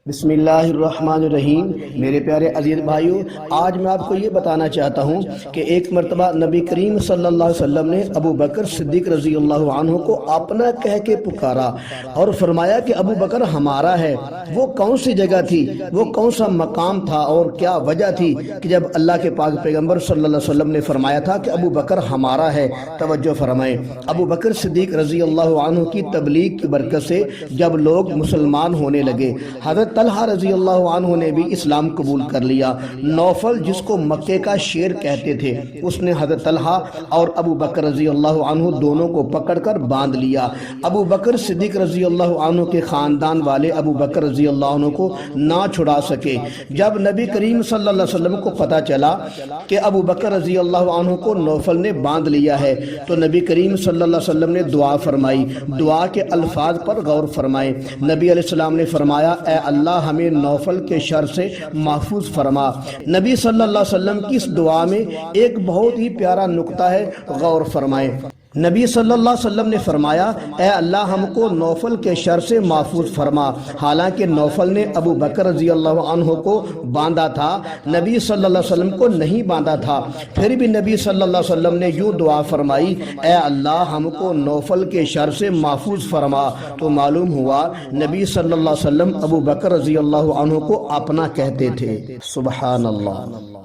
بسم اللہ الرحمن الرحیم۔ میرے پیارے عزیز بھائیوں، آج میں آپ کو یہ بتانا چاہتا ہوں کہ ایک مرتبہ نبی کریم صلی اللہ علیہ وسلم نے ابو بکر صدیق رضی اللہ عنہ کو اپنا کہہ کے پکارا اور فرمایا کہ ابو بکر ہمارا ہے۔ وہ کون سی جگہ تھی، وہ کون سا مقام تھا اور کیا وجہ تھی کہ جب اللہ کے پاک پیغمبر صلی اللہ علیہ وسلم نے فرمایا تھا کہ ابو بکر ہمارا ہے؟ توجہ فرمائیں، ابو بکر صدیق رضی اللہ عنہ کی تبلیغ کی برکت سے جب لوگ مسلمان ہونے لگے، حضرت طلحہ رضی اللہ عنہ نے بھی اسلام قبول کر لیا۔ نوفل جس کو مکے کا شیر کہتے تھے، اس نے حضرت طلحہ اور ابو بکر رضی اللہ عنہ دونوں کو پکڑ کر باندھ لیا۔ ابو بکر صدیق رضی اللہ عنہ کے خاندان والے ابو بکر رضی اللہ عنہ کو نہ چھڑا سکے۔ جب نبی کریم صلی اللہ علیہ وسلم کو پتہ چلا کہ ابو بکر رضی اللہ عنہ کو نوفل نے باندھ لیا ہے تو نبی کریم صلی اللہ علیہ وسلم نے دعا فرمائی۔ دعا کے الفاظ پر غور فرمائیں۔ نبی علیہ السلام نے فرمایا، اے اللہ ہمیں نوفل کے شر سے محفوظ فرما۔ نبی صلی اللہ علیہ وسلم کی اس دعا میں ایک بہت ہی پیارا نقطہ ہے، غور فرمائیں۔ نبی صلی اللہ علیہ وسلم نے فرمایا، اے اللہ ہم کو نوفل کے شر سے محفوظ فرما۔ حالانکہ نوفل نے ابو بکر رضی اللہ عنہ کو باندھا تھا، نبی صلی اللہ علیہ وسلم کو نہیں باندھا تھا، پھر بھی نبی صلی اللہ علیہ وسلم نے یوں دعا فرمائی، اے اللہ ہم کو نوفل کے شر سے محفوظ فرما۔ تو معلوم ہوا نبی صلی اللہ علیہ وسلم ابو بکر رضی اللہ عنہ کو اپنا کہتے تھے۔ سبحان اللہ۔